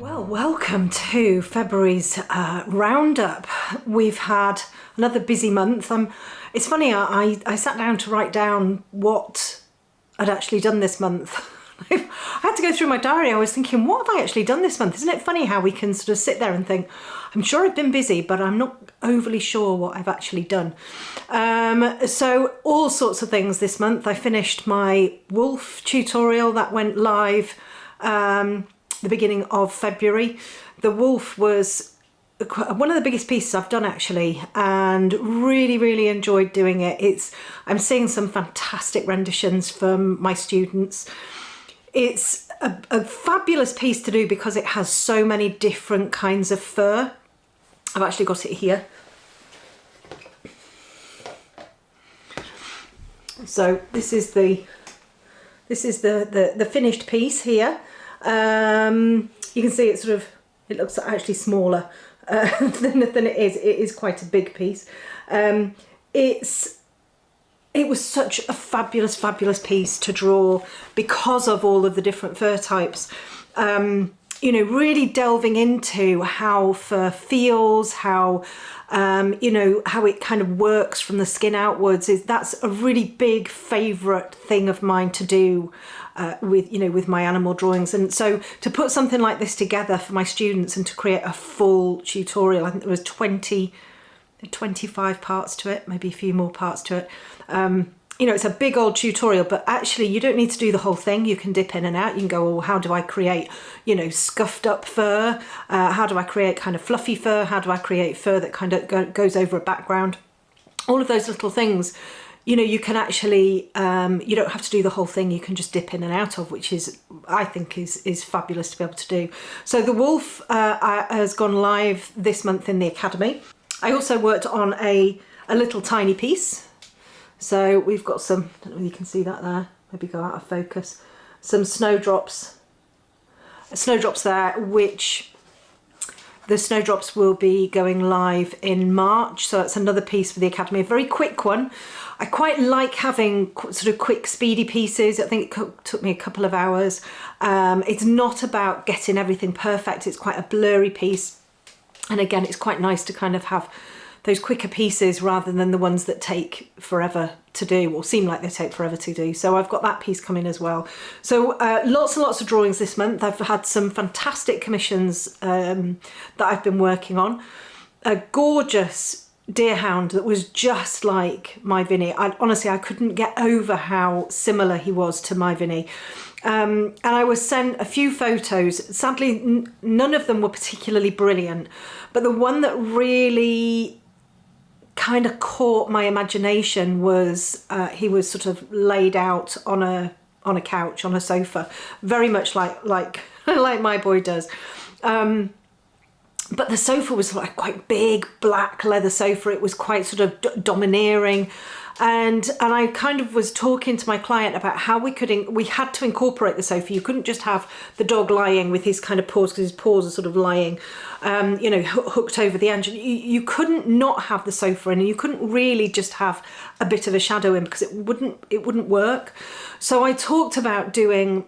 Well, welcome to February's roundup. We've had another busy month. It's funny, I sat down to write down what I'd actually done this month. I had to go through my diary. I was thinking, what have I actually done this month? Isn't it funny how we can sort of sit there and think, I'm sure I've been busy, but I'm not overly sure what I've actually done. So all sorts of things this month. I finished my wolf tutorial that went live the beginning of February. The wolf was one of the biggest pieces I've done actually, and really enjoyed doing it. I'm seeing some fantastic renditions from my students. It's a fabulous piece to do because it has so many different kinds of fur. I've actually got it here. So this is the finished piece here. You can see it looks actually smaller than it is. It is quite a big piece. It was such a fabulous piece to draw because of all of the different fur types. Really delving into how fur feels, how how it kind of works from the skin outwards. That's a really big favourite thing of mine to do with my animal drawings. And so to put something like this together for my students and to create a full tutorial, I think there was 25 parts to it, maybe a few more parts to it. It's a big old tutorial, but actually you don't need to do the whole thing. You can dip in and out. You can go, well, how do I create, scuffed up fur? How do I create kind of fluffy fur? How do I create fur that kind of goes over a background? All of those little things, you can actually, you don't have to do the whole thing. You can just dip in and out of, which I think is fabulous to be able to do. So the wolf has gone live this month in the Academy. I also worked on a little tiny piece. So we've got some, I don't know if you can see that there, maybe go out of focus, some snowdrops there, which the snowdrops will be going live in March. So that's another piece for the Academy, a very quick one. I quite like having sort of quick, speedy pieces. I think it took me a couple of hours. It's not about getting everything perfect. It's quite a blurry piece. And again, it's quite nice to kind of have those quicker pieces rather than the ones that take forever to do or seem like they take forever to do. So I've got that piece coming as well. So lots and lots of drawings this month. I've had some fantastic commissions that I've been working on. A gorgeous deerhound that was just like my Vinny. Honestly, I couldn't get over how similar he was to my Vinny. And I was sent a few photos. Sadly, none of them were particularly brilliant, but the one that really kind of caught my imagination was he was sort of laid out on a couch, on a sofa, very much like like my boy does. But the sofa was like quite big, black leather sofa. It was quite sort of domineering. And I kind of was talking to my client about how we had to incorporate the sofa. You couldn't just have the dog lying with his kind of paws, because his paws are sort of lying, hooked over the edge. You couldn't not have the sofa in, and you couldn't really just have a bit of a shadow in, because it wouldn't work. So I talked about doing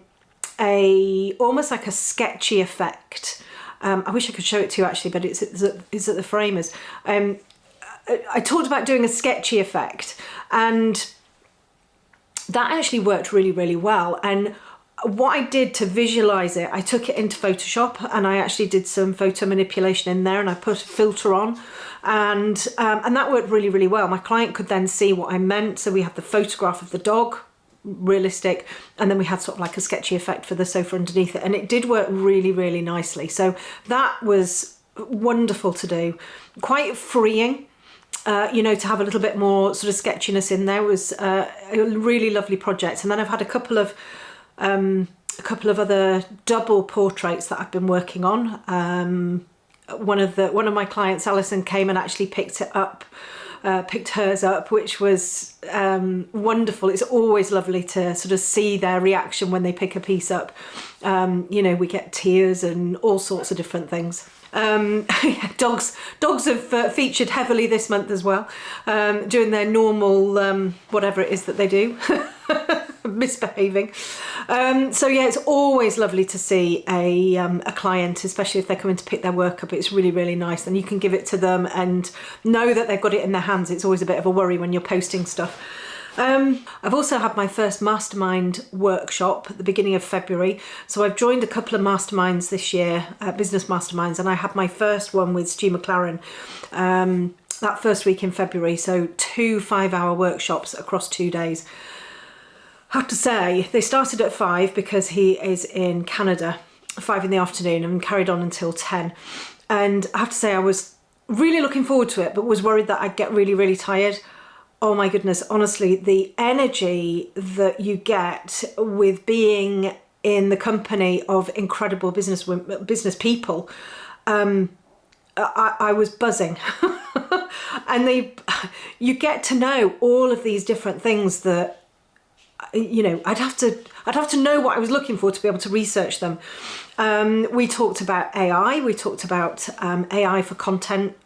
almost like a sketchy effect. I wish I could show it to you actually, but it's at the framers. I talked about doing a sketchy effect, and that actually worked really well. And what I did to visualize it, I took it into Photoshop and I actually did some photo manipulation in there, and I put a filter on, and that worked really well. My client could then see what I meant. So we had the photograph of the dog, realistic, and then we had sort of like a sketchy effect for the sofa underneath it, and it did work really nicely. So that was wonderful to do, quite freeing. To have a little bit more sort of sketchiness in there. Was a really lovely project. And then I've had a couple of other double portraits that I've been working on. One of my clients, Alison, came and actually picked hers up, which was wonderful. It's always lovely to sort of see their reaction when they pick a piece up. We get tears and all sorts of different things. Dogs have featured heavily this month as well, doing their normal whatever it is that they do. misbehaving. So yeah, it's always lovely to see a client, especially if they're coming to pick their work up. It's really, really nice. And you can give it to them and know that they've got it in their hands. It's always a bit of a worry when you're posting stuff. I've also had my first mastermind workshop at the beginning of February. So I've joined a couple of masterminds this year, business masterminds, and I had my first one with Stu McLaren that first week in February. So 2 5-hour workshops across 2 days. I have to say, they started at 5 because he is in Canada, 5 in the afternoon, and carried on until 10. And I have to say, I was really looking forward to it, but was worried that I'd get really, really tired. Oh my goodness, honestly, the energy that you get with being in the company of incredible business people, I was buzzing. And you get to know all of these different things that, you know, I'd have to know what I was looking for to be able to research them. We talked about AI. We talked about AI for content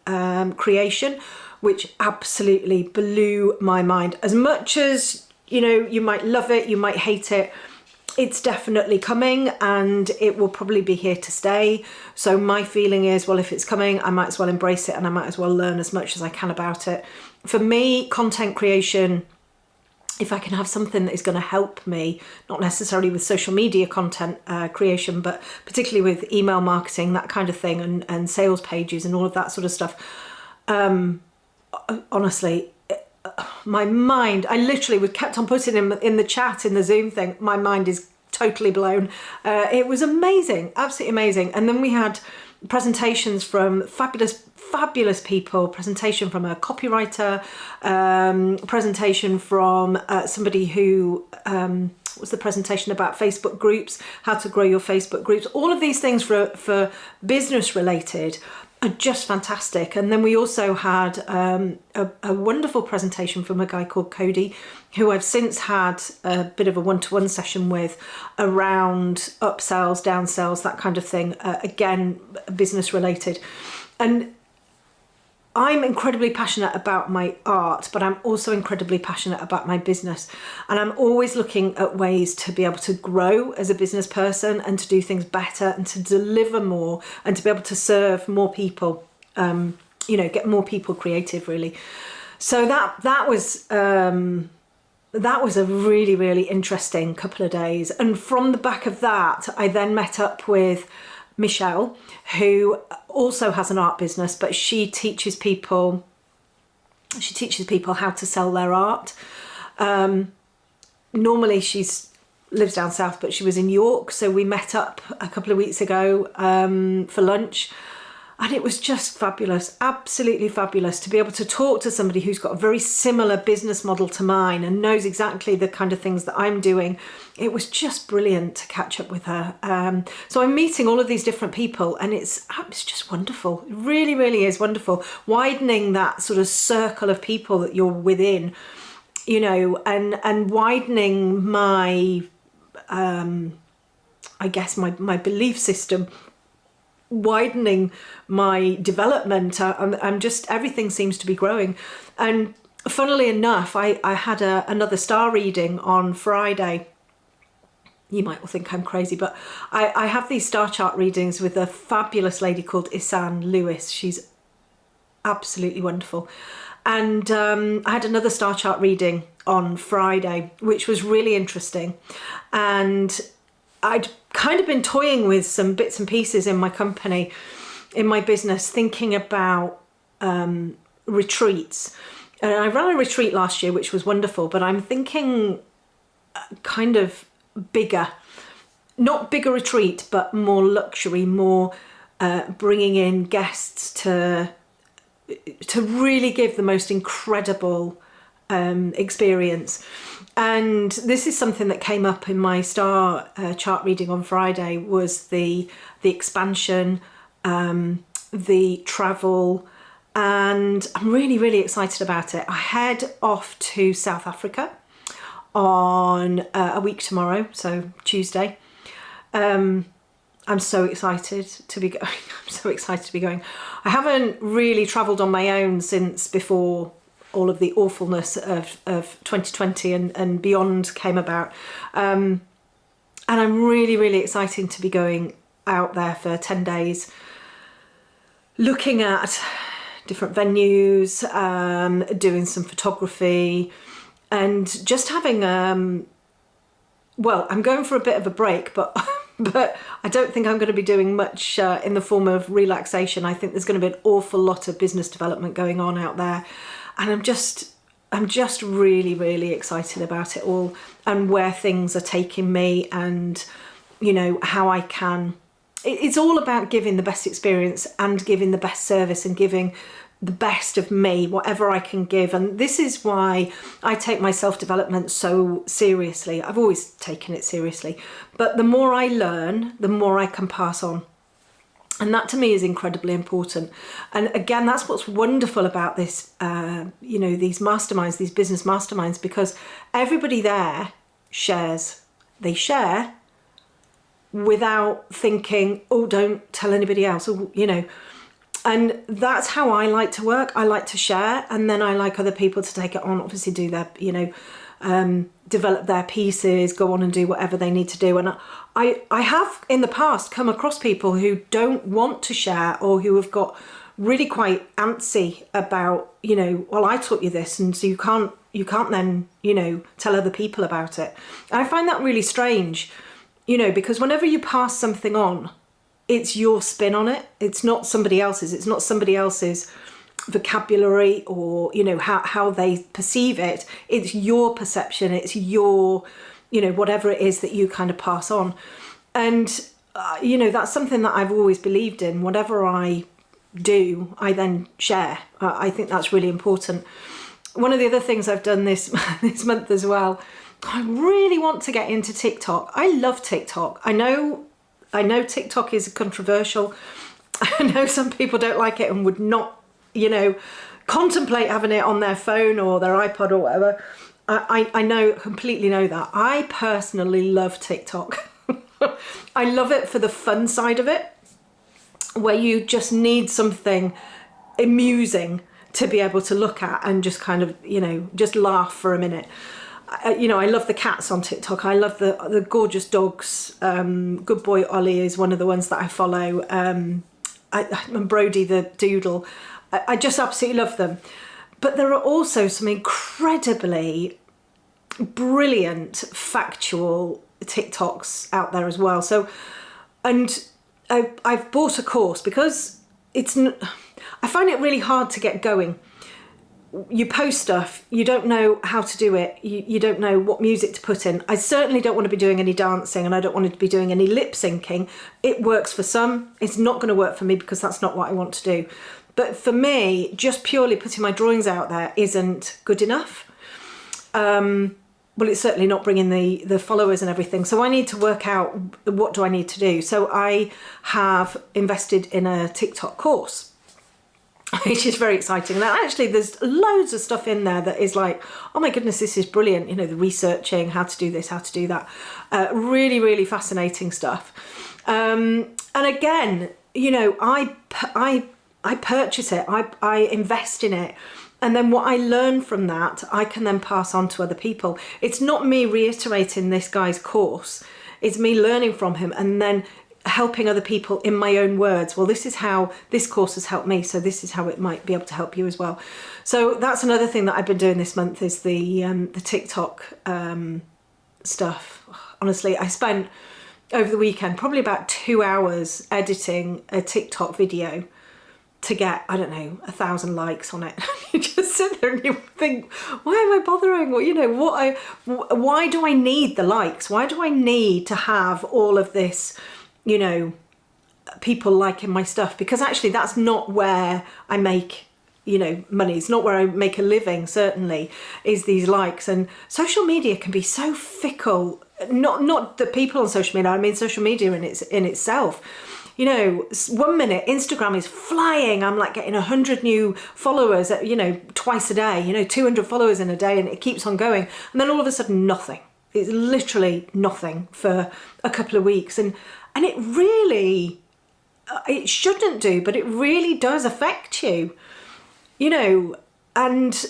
creation, which absolutely blew my mind. As much as, you know, you might love it, you might hate it, it's definitely coming and it will probably be here to stay. So my feeling is, well, if it's coming, I might as well embrace it and I might as well learn as much as I can about it. For me, content creation, if I can have something that is going to help me, not necessarily with social media content creation, but particularly with email marketing, that kind of thing, and sales pages and all of that sort of stuff. Honestly, my mind, I literally kept on putting in the chat, in the Zoom thing, my mind is totally blown. It was amazing, absolutely amazing. And then we had presentations from fabulous people, presentation from a copywriter, presentation from somebody who was the presentation about Facebook groups, how to grow your Facebook groups. All of these things for business related are just fantastic. And then we also had a wonderful presentation from a guy called Cody, who I've since had a bit of a one-to-one session with around upsells, downsells, that kind of thing. Again, business related. And I'm incredibly passionate about my art, but I'm also incredibly passionate about my business. And I'm always looking at ways to be able to grow as a business person and to do things better and to deliver more and to be able to serve more people, you know, get more people creative, really. So that was a really, really interesting couple of days. And from the back of that, I then met up with Michelle, who also has an art business, but she teaches people how to sell their art. Normally lives down south, but she was in York, so we met up a couple of weeks ago for lunch. And it was just fabulous, absolutely fabulous to be able to talk to somebody who's got a very similar business model to mine and knows exactly the kind of things that I'm doing. It was just brilliant to catch up with her. So I'm meeting all of these different people and it's just wonderful. It really, really is wonderful. Widening that sort of circle of people that you're within, you know, and widening my, I guess my belief system, widening my development. I'm just, everything seems to be growing. And funnily enough, I had another star reading on Friday. You might all think I'm crazy, but I have these star chart readings with a fabulous lady called Isan Lewis. She's absolutely wonderful. And I had another star chart reading on Friday, which was really interesting. And I'd kind of been toying with some bits and pieces in my company, in my business, thinking about retreats. And I ran a retreat last year, which was wonderful, but I'm thinking kind of bigger, not bigger retreat, but more luxury, more bringing in guests to really give the most incredible experience. And this is something that came up in my star chart reading on Friday, was the expansion, the travel, and I'm really, really excited about it. I head off to South Africa on a week tomorrow, so Tuesday. I'm so excited to be going. I'm so excited to be going. I haven't really travelled on my own since before all of the awfulness of 2020 and beyond came about. And I'm really, really excited to be going out there for 10 days, looking at different venues, doing some photography, and just having, well, I'm going for a bit of a break, but I don't think I'm going to be doing much in the form of relaxation. I think there's going to be an awful lot of business development going on out there, and I'm just really, really excited about it all and where things are taking me, and you know how I can. It's all about giving the best experience and giving the best service and giving the best of me, whatever I can give. And this is why I take my self-development so seriously. I've always taken it seriously, but the more I learn, the more I can pass on. And that to me is incredibly important. And again, that's what's wonderful about this, you know, these masterminds, these business masterminds, because everybody there shares. They share without thinking, oh, don't tell anybody else, or, you know. And that's how I like to work. I like to share, and then I like other people to take it on, obviously do their, you know, develop their pieces, go on and do whatever they need to do. And I have in the past come across people who don't want to share, or who have got really quite antsy about, you know, well, I taught you this, and so you can't then, you know, tell other people about it. And I find that really strange, you know, because whenever you pass something on, it's your spin on it. It's not somebody else's. It's not somebody else's vocabulary or, you know, how they perceive it. It's your perception. It's your, you know, whatever it is that you kind of pass on. And, you know, that's something that I've always believed in. Whatever I do, I then share. I think that's really important. One of the other things I've done this month as well, I really want to get into TikTok. I love TikTok. I know TikTok is controversial. I know some people don't like it and would not, you know, contemplate having it on their phone or their iPod or whatever. I completely know that. I personally love TikTok. I love it for the fun side of it, where you just need something amusing to be able to look at and just kind of, you know, just laugh for a minute. You know, I love the cats on TikTok. I love the gorgeous dogs. Good Boy Ollie is one of the ones that I follow. And Brody the Doodle. I just absolutely love them. But there are also some incredibly brilliant, factual TikToks out there as well. So, and I've bought a course because I find it really hard to get going. You post stuff, you don't know how to do it, you don't know what music to put in. I certainly don't want to be doing any dancing, and I don't want to be doing any lip syncing. It works for some, it's not going to work for me because that's not what I want to do. But for me, just purely putting my drawings out there isn't good enough. Well, it's certainly not bringing the followers and everything. So I need to work out, what do I need to do? So I have invested in a TikTok course, which is very exciting. And actually there's loads of stuff in there that is like, oh my goodness, this is brilliant. You know, the researching, how to do this, how to do that. Really, really fascinating stuff. And again, you know, I purchase it, I invest in it. And then what I learn from that, I can then pass on to other people. It's not me reiterating this guy's course. It's me learning from him and then helping other people in my own words. Well, this is how this course has helped me, so this is how it might be able to help you as well. So that's another thing that I've been doing this month is the TikTok stuff. Honestly, I spent over the weekend probably about 2 hours editing a TikTok video to get, I don't know, 1,000 likes on it. You just sit there and you think, why am I bothering? Or, you know, why do I need the likes? Why do I need to have all of this, you know, people liking my stuff? Because actually that's not where I make, you know, money. It's not where I make a living, certainly, is these likes. And social media can be so fickle. Not the people on social media, I mean social media in itself. You know, 1 minute Instagram is flying. I'm like getting 100 new followers, you know, twice a day, you know, 200 followers in a day, and it keeps on going. And then all of a sudden, nothing. It's literally nothing for a couple of weeks. And it really, it shouldn't do, but it really does affect you, you know. And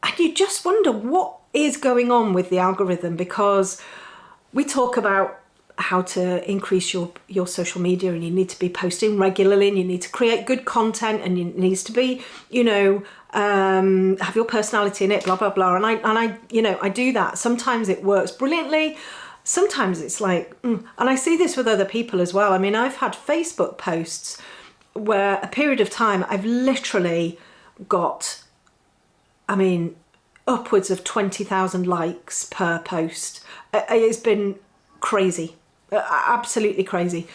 And you just wonder what is going on with the algorithm, because we talk about how to increase your social media, and you need to be posting regularly, and you need to create good content, and it needs to be, have your personality in it, blah, blah, blah. And I I do that. Sometimes it works brilliantly. Sometimes it's like, and I see this with other people as well. I mean, I've had Facebook posts where a period of time I've literally got, upwards of 20,000 likes per post. It's been crazy, absolutely crazy.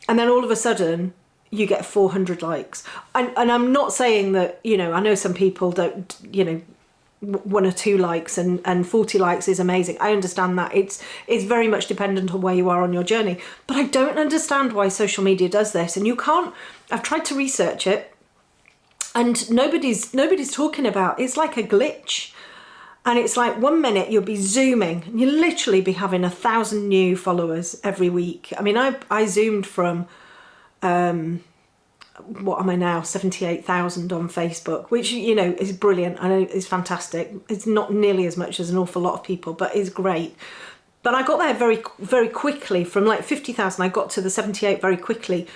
And then all of a sudden you get 400 likes. And I'm not saying that, I know some people don't, 1 or 2 likes and 40 likes is amazing. I understand that. It's very much dependent on where you are on your journey. But I don't understand why social media does this. And you can't, I've tried to research it, and nobody's talking about, it's like a glitch. And it's like 1 minute you'll be zooming and you'll literally be having 1,000 new followers every week. I mean, I zoomed from, what am I now, 78,000 on Facebook, which, is brilliant. I know it's fantastic. It's not nearly as much as an awful lot of people, but it's great. But I got there very, very quickly. From like 50,000, I got to the 78 very quickly.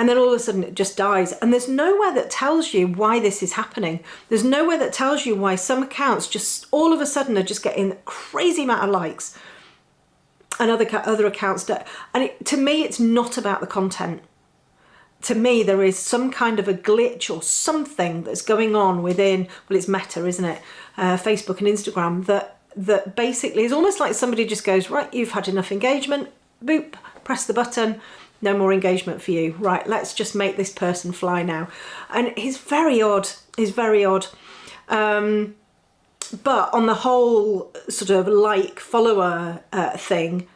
And then all of a sudden it just dies. And there's nowhere that tells you why this is happening. There's nowhere that tells you why some accounts just all of a sudden are just getting a crazy amount of likes and other accounts don't. And to me, it's not about the content. To me, there is some kind of a glitch or something that's going on within, well, it's Meta, isn't it? Facebook and Instagram, that basically is almost like somebody just goes, right, you've had enough engagement, boop, press the button. No more engagement for you. Right, let's just make this person fly now. And it's very odd. It's very odd. But on the whole sort of like follower thing,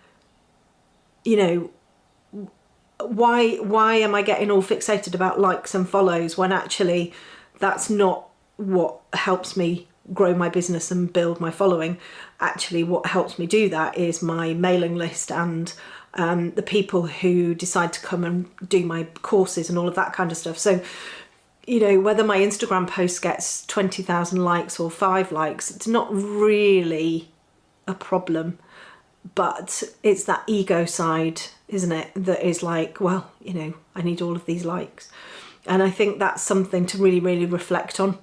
why am I getting all fixated about likes and follows when actually that's not what helps me grow my business and build my following? Actually, what helps me do that is my mailing list and the people who decide to come and do my courses and all of that kind of stuff. So, whether my Instagram post gets 20,000 likes or 5 likes, it's not really a problem. But it's that ego side, isn't it, that is like, well, I need all of these likes. And I think that's something to really, really reflect on,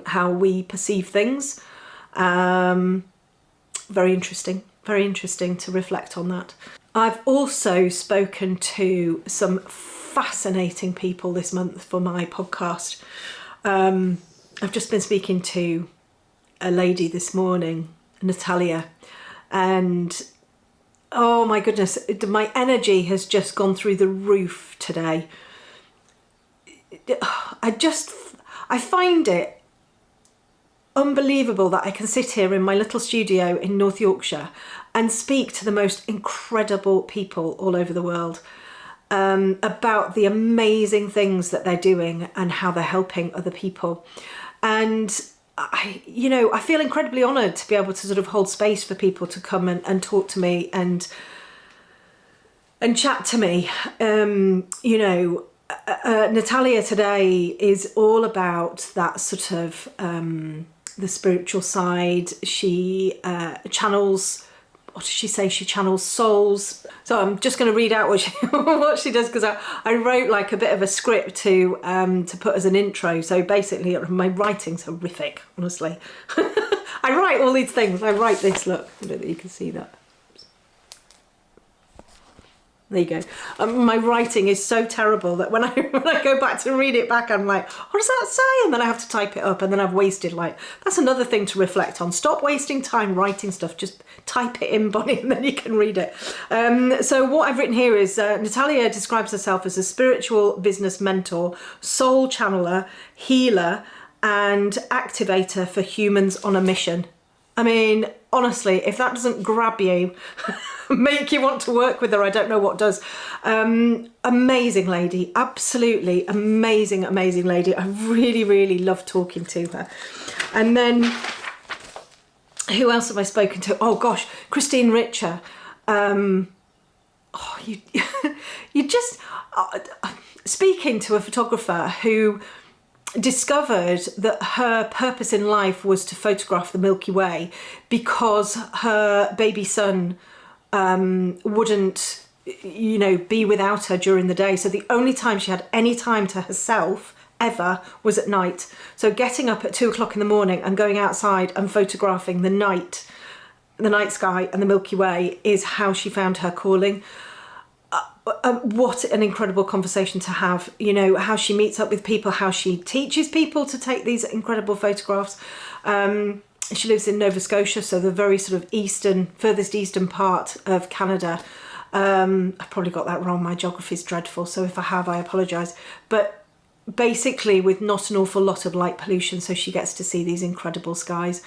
how we perceive things. Very interesting to reflect on that. I've also spoken to some fascinating people this month for my podcast. I've just been speaking to a lady this morning, Natalia, and oh my goodness, my energy has just gone through the roof today. I find it unbelievable that I can sit here in my little studio in North Yorkshire and speak to the most incredible people all over the world about the amazing things that they're doing and how they're helping other people. And I feel incredibly honoured to be able to sort of hold space for people to come and talk to me and chat to me. Natalia today is all about that sort of the spiritual side. She channels, what does she say? She channels souls. So I'm just going to read out what she does, because I wrote like a bit of a script to put as an intro. So basically my writing's horrific, honestly. I write all these things. I write this, look, I don't know that you can see that. There you go. My writing is so terrible that when I go back to read it back, I'm like, what does that say? And then I have to type it up, and then I've wasted that's another thing to reflect on. Stop wasting time writing stuff. Just type it in, Bonny, and then you can read it. So what I've written here is Natalia describes herself as a spiritual business mentor, soul channeler, healer, and activator for humans on a mission. I mean, honestly, if that doesn't grab you, make you want to work with her, I don't know what does. Amazing lady, absolutely amazing lady. I really, really love talking to her. And then, who else have I spoken to? Oh gosh, Christine Richer. You just speaking to a photographer who discovered that her purpose in life was to photograph the Milky Way because her baby son wouldn't, be without her during the day. So the only time she had any time to herself ever was at night. So getting up at 2:00 in the morning and going outside and photographing the night sky and the Milky Way is how she found her calling. What an incredible conversation to have, how she meets up with people, how she teaches people to take these incredible photographs. She lives in Nova Scotia, so the very sort of furthest eastern part of Canada. I've probably got that wrong. My geography is dreadful, so if I have, I apologise. But basically with not an awful lot of light pollution, so she gets to see these incredible skies.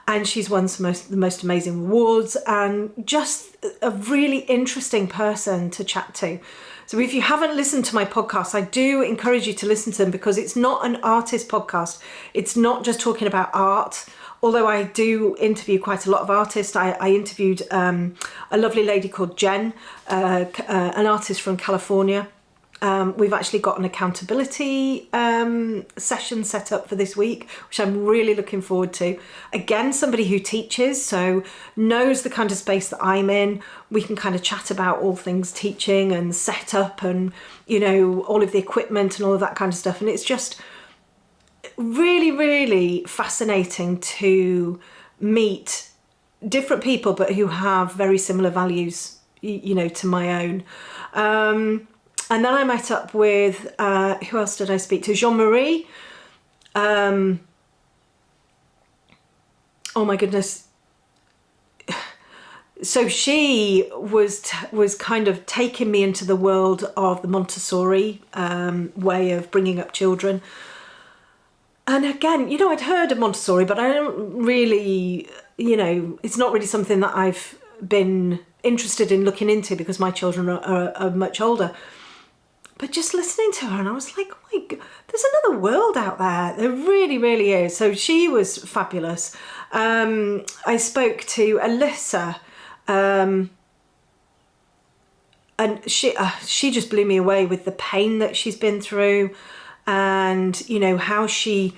And she's won the most amazing awards, and just a really interesting person to chat to. So if you haven't listened to my podcast, I do encourage you to listen to them, because it's not an artist podcast. It's not just talking about art, although I do interview quite a lot of artists. I interviewed a lovely lady called Jen, an artist from California. We've actually got an accountability session set up for this week, which I'm really looking forward to. Again, somebody who teaches, so knows the kind of space that I'm in. We can kind of chat about all things teaching and setup and, all of the equipment and all of that kind of stuff. And it's just really, really fascinating to meet different people, but who have very similar values, to my own. And then I met up with, who else did I speak to? Jean-Marie. Oh my goodness. So she was kind of taking me into the world of the Montessori way of bringing up children. And again, I'd heard of Montessori, but I don't really, it's not really something that I've been interested in looking into, because my children are much older. But just listening to her, and I was like, oh my God, there's another world out there. There really, really is. So she was fabulous. I spoke to Alyssa, and she just blew me away with the pain that she's been through, and, how she,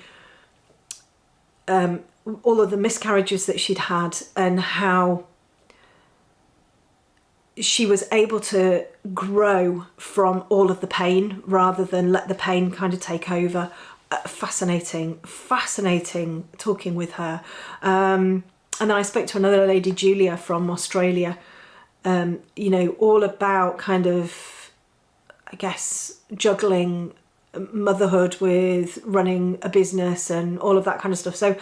all of the miscarriages that she'd had, and how she was able to grow from all of the pain rather than let the pain kind of take over. Fascinating talking with her. And then I spoke to another lady, Julia, from Australia, all about kind of, I guess, juggling motherhood with running a business and all of that kind of stuff. So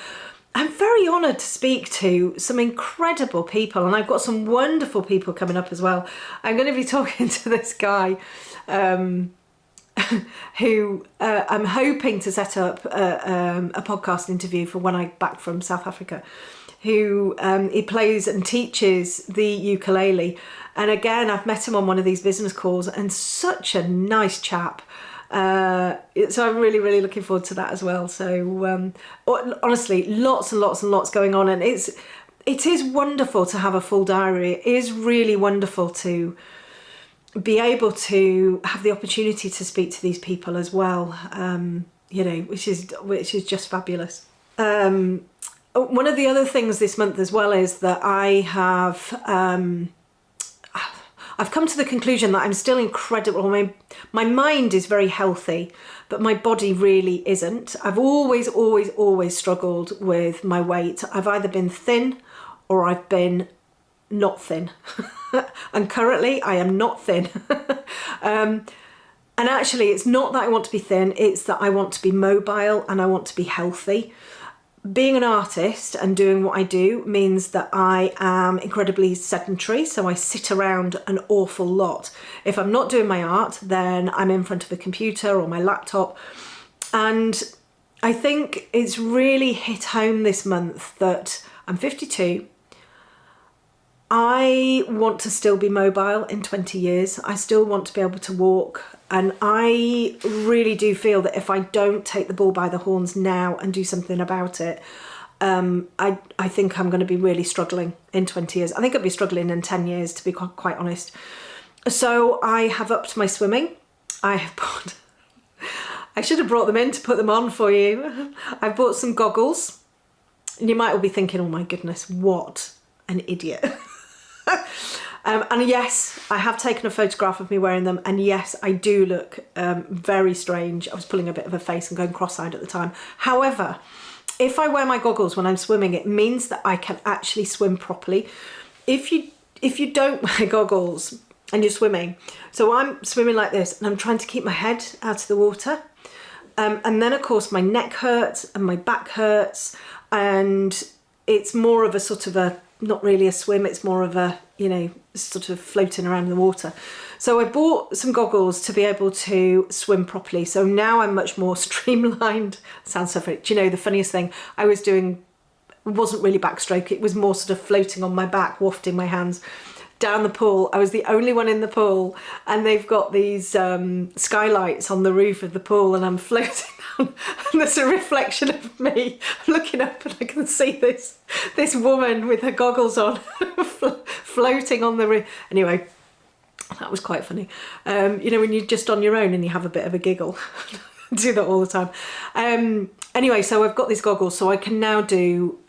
I'm very honoured to speak to some incredible people, and I've got some wonderful people coming up as well. I'm going to be talking to this guy who I'm hoping to set up a podcast interview for when I'm back from South Africa, who he plays and teaches the ukulele. And again, I've met him on one of these business calls, and such a nice chap. So I'm really, really looking forward to that as well. So honestly, lots and lots and lots going on, and it is wonderful to have a full diary. It is really wonderful to be able to have the opportunity to speak to these people as well. Which is just fabulous. One of the other things this month as well is that I've come to the conclusion that I'm still incredible. My mind is very healthy, but my body really isn't. I've always struggled with my weight. I've either been thin or I've been not thin. And currently I am not thin. And actually, it's not that I want to be thin, it's that I want to be mobile and I want to be healthy. Being an artist and doing what I do means that I am incredibly sedentary, so I sit around an awful lot. If I'm not doing my art, then I'm in front of a computer or my laptop. And I think it's really hit home this month that I'm 52. I want to still be mobile in 20 years. I still want to be able to walk. And I really do feel that if I don't take the bull by the horns now and do something about it, I think I'm going to be really struggling in 20 years. I think I'll be struggling in 10 years, to be quite honest. So I have upped my swimming. I have put I should have brought them in to put them on for you. I've bought some goggles. And you might all be thinking, oh my goodness, what an idiot. And yes, I have taken a photograph of me wearing them. And yes, I do look very strange. I was pulling a bit of a face and going cross-eyed at the time. However, if I wear my goggles when I'm swimming, it means that I can actually swim properly. If you don't wear goggles and you're swimming, so I'm swimming like this and I'm trying to keep my head out of the water. And then of course my neck hurts and my back hurts, and it's more of a sort of a, not really a swim, it's more of a, sort of floating around in the water. So I bought some goggles to be able to swim properly. So now I'm much more streamlined. Sounds so funny. Do you know, the funniest thing I was doing wasn't really backstroke. It was more sort of floating on my back, wafting my hands down the pool. I was the only one in the pool, and they've got these skylights on the roof of the pool, and I'm floating down, and there's a reflection of me looking up, and I can see this woman with her goggles on floating on the roof. Anyway, that was quite funny. When you're just on your own and you have a bit of a giggle. I do that all the time. Anyway, so I've got these goggles, so I can now do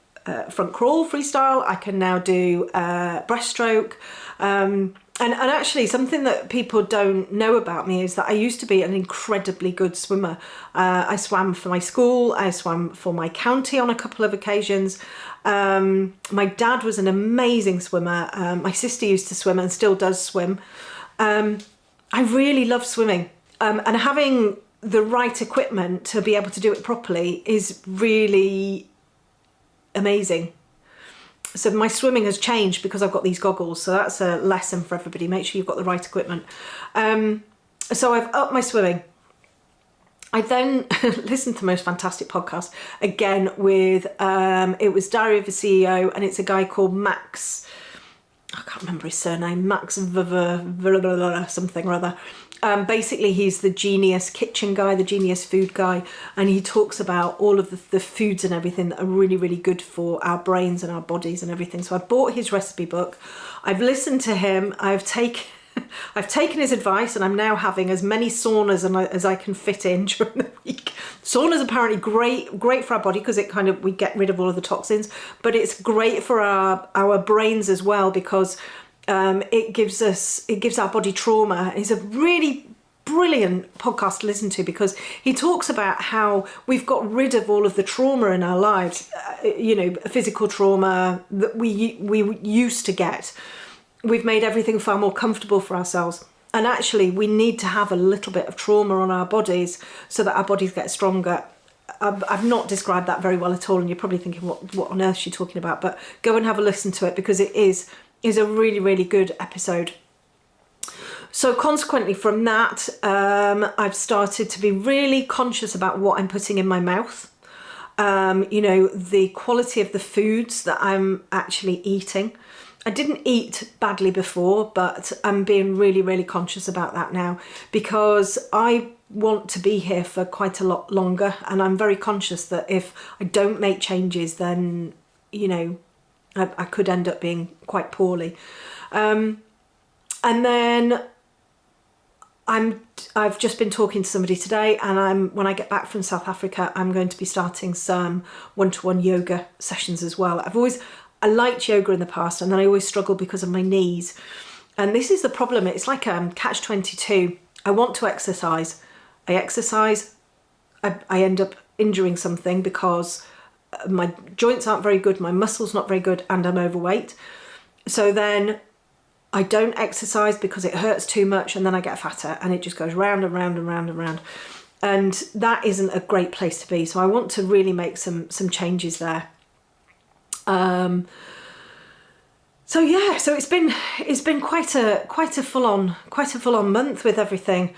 front crawl freestyle. I can now do breaststroke. And actually something that people don't know about me is that I used to be an incredibly good swimmer. I swam for my school. I swam for my county on a couple of occasions. My dad was an amazing swimmer. My sister used to swim and still does swim. I really love swimming. And having the right equipment to be able to do it properly is really amazing. So my swimming has changed because I've got these goggles. So that's a lesson for everybody. Make sure you've got the right equipment. So I've upped my swimming. I then listened to the most fantastic podcast again with, it was Diary of a CEO, and it's a guy called Max. I can't remember his surname, Max something or other. Basically, he's the genius kitchen guy, the genius food guy, and he talks about all of the foods and everything that are really, really good for our brains and our bodies and everything. So I bought his recipe book. I've listened to him. I've taken his advice, and I'm now having as many saunas as I can fit in during the week. Saunas apparently great for our body because we get rid of all of the toxins, but it's great for our brains as well because it gives our body trauma. It's a really brilliant podcast to listen to because he talks about how we've got rid of all of the trauma in our lives, physical trauma that we used to get. We've made everything far more comfortable for ourselves. And actually, we need to have a little bit of trauma on our bodies so that our bodies get stronger. I've not described that very well at all, and you're probably thinking, what on earth is she talking about? But go and have a listen to it because it is a really, really good episode. So consequently from that, I've started to be really conscious about what I'm putting in my mouth. The quality of the foods that I'm actually eating. I didn't eat badly before, but I'm being really, really conscious about that now because I want to be here for quite a lot longer, and I'm very conscious that if I don't make changes, then, I could end up being quite poorly. And then I've just been talking to somebody today, and when I get back from South Africa, I'm going to be starting some one-to-one yoga sessions as well. I liked yoga in the past, and then I always struggled because of my knees. And this is the problem. It's like catch-22. I want to exercise. I exercise. I end up injuring something because my joints aren't very good, my muscles not very good, and I'm overweight. So then I don't exercise because it hurts too much, and then I get fatter, and it just goes round and round and round and round. And that isn't a great place to be. So I want to really make some changes there. So it's been quite a full on month with everything.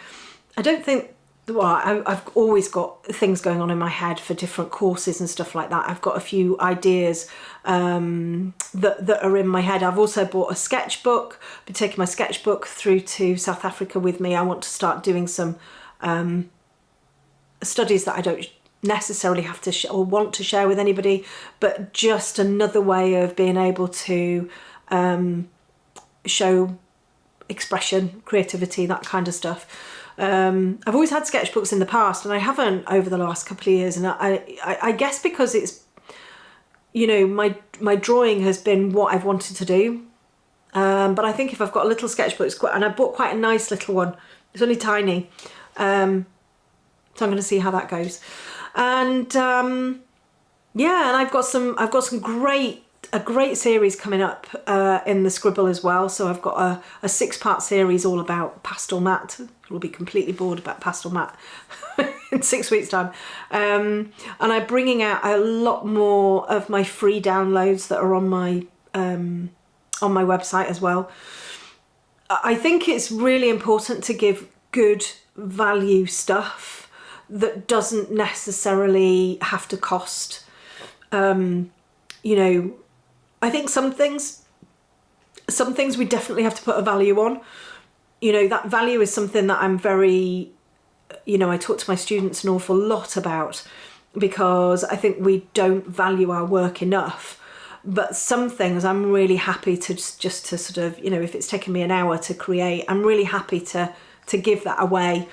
I don't think, I've always got things going on in my head for different courses and stuff like that. I've got a few ideas that are in my head. I've also bought a sketchbook. I've been taking my sketchbook through to South Africa with me. I want to start doing some studies that I don't necessarily have to or want to share with anybody, but just another way of being able to show expression, creativity, that kind of stuff. I've always had sketchbooks in the past, and I haven't over the last couple of years. And I guess because it's, you know, my drawing has been what I've wanted to do. But I think if I've got a little sketchbook, it's quite, and I bought quite a nice little one. It's only tiny. So I'm going to see how that goes. And yeah, and I've got some a great series coming up in the Scribble as well. So I've got a 6-part series all about pastel mat. You'll be completely bored about pastel mat in 6 weeks' time. And I'm bringing out a lot more of my free downloads that are on my website as well. I think it's really important to give good value stuff that doesn't necessarily have to cost. You know, I think some things we definitely have to put a value on. You know, that value is something that I'm very, you know, I talk to my students an awful lot about, because I think we don't value our work enough. But some things I'm really happy to just to sort of, you know, if it's taken me an hour to create, I'm really happy to give that away.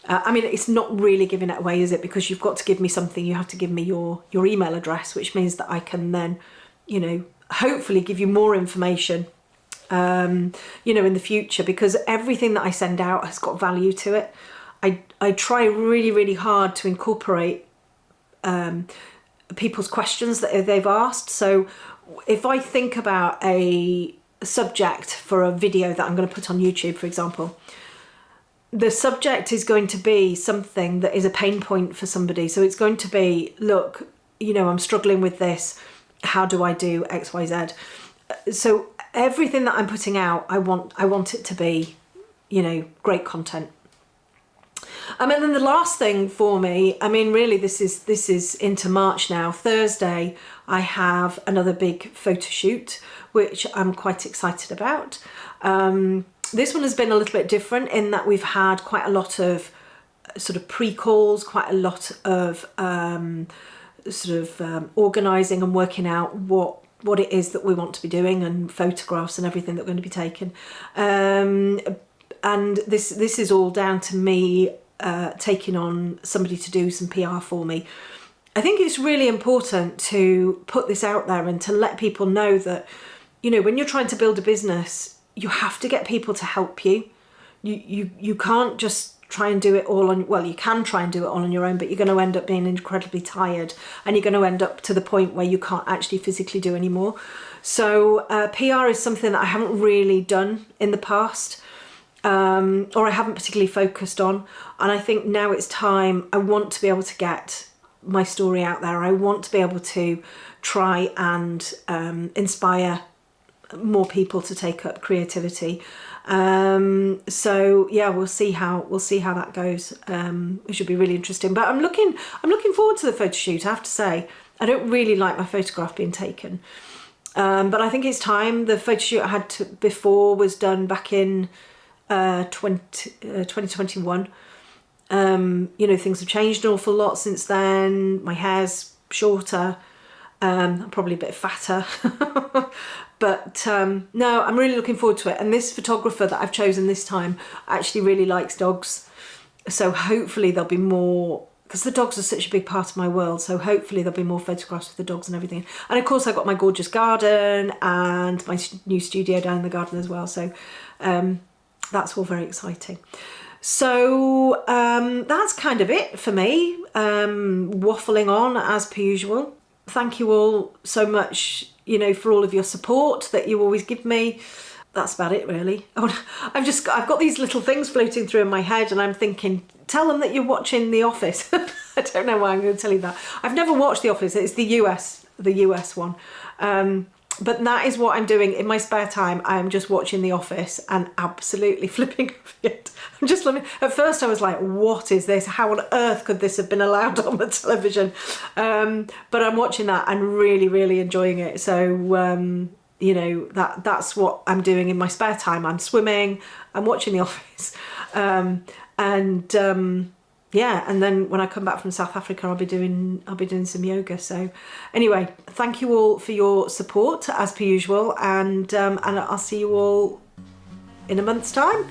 I mean, it's not really giving it away, is it? Because you've got to give me something. You have to give me your email address, which means that I can then, you know, hopefully give you more information, you know, in the future, because everything that I send out has got value to it. I try really, really hard to incorporate people's questions that they've asked. So if I think about a subject for a video that I'm going to put on YouTube, for example, the subject is going to be something that is a pain point for somebody. So it's going to be, look, you know, I'm struggling with this. How do I do X, Y, Z? So everything that I'm putting out, I want it to be, you know, great content. And then the last thing for me, I mean, really, this is into March now. Thursday, I have another big photo shoot, which I'm quite excited about. This one has been a little bit different in that we've had quite a lot of sort of pre-calls, quite a lot of organising and working out what it is that we want to be doing, and photographs and everything that we're going to be taking. And this is all down to me taking on somebody to do some PR for me. I think it's really important to put this out there and to let people know that, you know, when you're trying to build a business, you have to get people to help you. You can't just try and do it all on, well, you can try and do it all on your own, but you're going to end up being incredibly tired, and you're going to end up to the point where you can't actually physically do anymore. So PR is something that I haven't really done in the past, or I haven't particularly focused on. And I think now it's time. I want to be able to get my story out there. I want to be able to try and inspire more people to take up creativity. So yeah, we'll see how that goes. It should be really interesting. But I'm looking forward to the photo shoot. I have to say, I don't really like my photograph being taken, but I think it's time. The photo shoot I had before was done back in 2021. You know, things have changed an awful lot since then. My hair's shorter. I'm probably a bit fatter. But no, I'm really looking forward to it. And this photographer that I've chosen this time actually really likes dogs. So hopefully there'll be more, because the dogs are such a big part of my world. So hopefully there'll be more photographs of the dogs and everything. And of course I've got my gorgeous garden and my new studio down in the garden as well. So that's all very exciting. So that's kind of it for me. Waffling on as per usual. Thank you all so much, you know, for all of your support that you always give me. That's about it, really. I've got these little things floating through in my head, and I'm thinking, tell them that you're watching The Office. I don't know why I'm going to tell you that. I've never watched The Office. It's the US one. But that is what I'm doing in my spare time. I'm just watching The Office and absolutely flipping over it. I'm just loving it. At first I was like, what is this? How on earth could this have been allowed on the television? But I'm watching that and really, really enjoying it. So, you know, that's what I'm doing in my spare time. I'm swimming, I'm watching The Office. Yeah, and then when I come back from South Africa, I'll be doing some yoga. So anyway, thank you all for your support as per usual, and I'll see you all in a month's time.